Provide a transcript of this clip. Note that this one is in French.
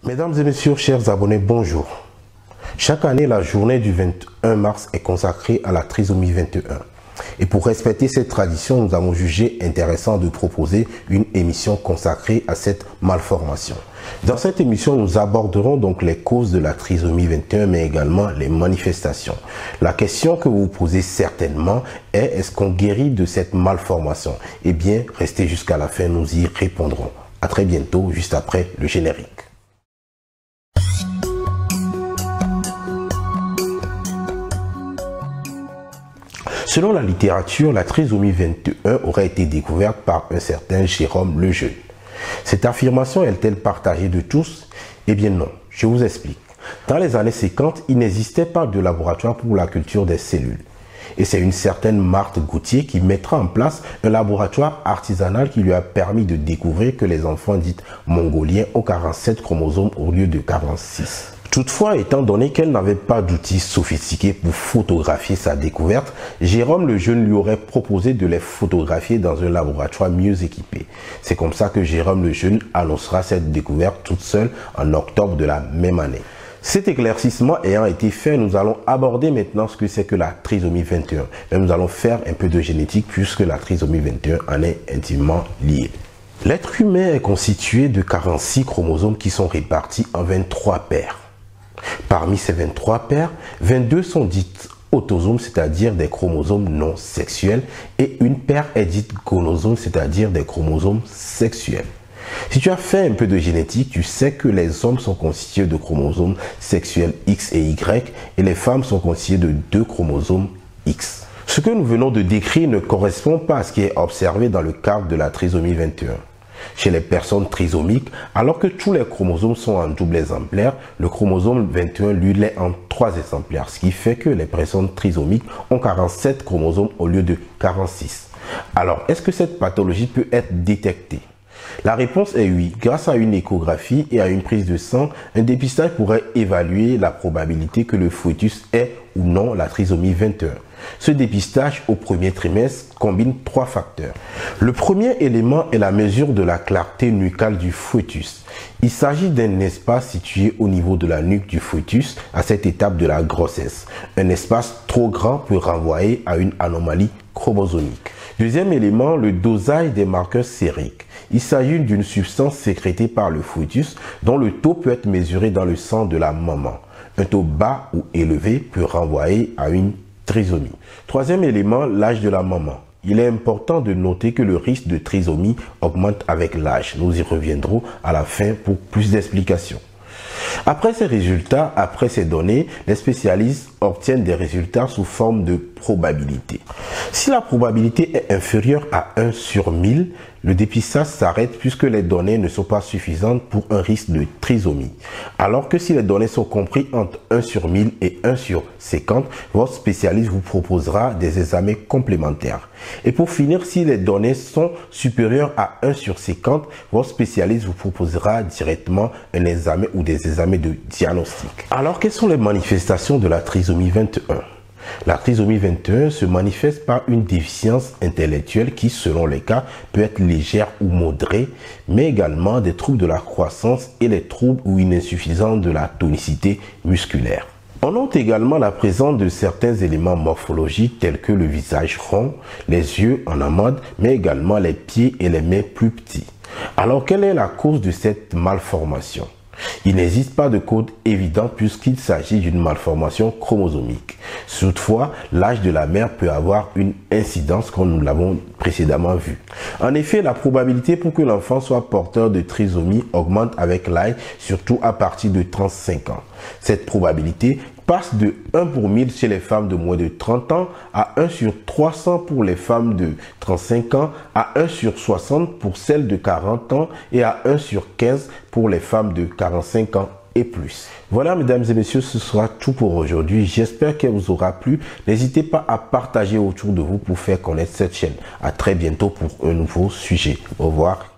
Mesdames et messieurs, chers abonnés, bonjour. Chaque année, la journée du 21 mars est consacrée à la trisomie 21. Et pour respecter cette tradition, nous avons jugé intéressant de proposer une émission consacrée à cette malformation. Dans cette émission, nous aborderons donc les causes de la trisomie 21, mais également les manifestations. La question que vous vous posez certainement est qu'on guérit de cette malformation? Eh bien, restez jusqu'à la fin, nous y répondrons. À très bientôt, juste après le générique. Selon la littérature, la trisomie 21 aurait été découverte par un certain Jérôme Lejeune. Cette affirmation est-elle partagée de tous? Eh bien non, je vous explique. Dans les années 50, il n'existait pas de laboratoire pour la culture des cellules. Et c'est une certaine Marthe Gauthier qui mettra en place un laboratoire artisanal qui lui a permis de découvrir que les enfants dits mongoliens ont 47 chromosomes au lieu de 46. Toutefois, étant donné qu'elle n'avait pas d'outils sophistiqués pour photographier sa découverte, Jérôme Lejeune lui aurait proposé de les photographier dans un laboratoire mieux équipé. C'est comme ça que Jérôme Lejeune annoncera cette découverte toute seule en octobre de la même année. Cet éclaircissement ayant été fait, nous allons aborder maintenant ce que c'est que la trisomie 21. Mais nous allons faire un peu de génétique puisque la trisomie 21 en est intimement liée. L'être humain est constitué de 46 chromosomes qui sont répartis en 23 paires. Parmi ces 23 paires, 22 sont dites autosomes, c'est-à-dire des chromosomes non sexuels, et une paire est dite gonosome, c'est-à-dire des chromosomes sexuels. Si tu as fait un peu de génétique, tu sais que les hommes sont constitués de chromosomes sexuels X et Y, et les femmes sont constituées de 2 chromosomes X. Ce que nous venons de décrire ne correspond pas à ce qui est observé dans le cadre de la trisomie 21. Chez les personnes trisomiques, alors que tous les chromosomes sont en double exemplaire, le chromosome 21 lui l'est en 3 exemplaires, ce qui fait que les personnes trisomiques ont 47 chromosomes au lieu de 46. Alors, est-ce que cette pathologie peut être détectée? La réponse est oui. Grâce à une échographie et à une prise de sang, un dépistage pourrait évaluer la probabilité que le fœtus ait ou non la trisomie 21. Ce dépistage au premier trimestre combine 3 facteurs. Le premier élément est la mesure de la clarté nucale du fœtus. Il s'agit d'un espace situé au niveau de la nuque du fœtus à cette étape de la grossesse. Un espace trop grand peut renvoyer à une anomalie chromosomique. Deuxième élément, le dosage des marqueurs sériques. Il s'agit d'une substance sécrétée par le fœtus dont le taux peut être mesuré dans le sang de la maman. Un taux bas ou élevé peut renvoyer à une trisomie. Troisième élément, l'âge de la maman. Il est important de noter que le risque de trisomie augmente avec l'âge. Nous y reviendrons à la fin pour plus d'explications. Après ces résultats, après ces données, les spécialistes obtiennent des résultats sous forme de probabilité. Si la probabilité est inférieure à 1 sur 1000, le dépistage s'arrête puisque les données ne sont pas suffisantes pour un risque de trisomie. Alors que si les données sont comprises entre 1 sur 1000 et 1 sur 50, votre spécialiste vous proposera des examens complémentaires. Et pour finir, si les données sont supérieures à 1 sur 50, votre spécialiste vous proposera directement un examen ou des examens de diagnostic. Alors, quelles sont les manifestations de la trisomie 21? La trisomie 21 se manifeste par une déficience intellectuelle qui, selon les cas, peut être légère ou modérée, mais également des troubles de la croissance et les troubles ou une insuffisance de la tonicité musculaire. On note également la présence de certains éléments morphologiques tels que le visage rond, les yeux en amande, mais également les pieds et les mains plus petits. Alors, quelle est la cause de cette malformation? Il n'existe pas de code évident puisqu'il s'agit d'une malformation chromosomique. Toutefois, l'âge de la mère peut avoir une incidence comme nous l'avons précédemment vu. En effet, la probabilité pour que l'enfant soit porteur de trisomie augmente avec l'âge, surtout à partir de 35 ans. Cette probabilité passe de 1 pour 1000 chez les femmes de moins de 30 ans à 1 sur 300 pour les femmes de 35 ans, à 1 sur 60 pour celles de 40 ans et à 1 sur 15 pour les femmes de 45 ans et plus. Voilà, mesdames et messieurs, ce sera tout pour aujourd'hui. J'espère qu'elle vous aura plu. N'hésitez pas à partager autour de vous pour faire connaître cette chaîne. À très bientôt pour un nouveau sujet. Au revoir.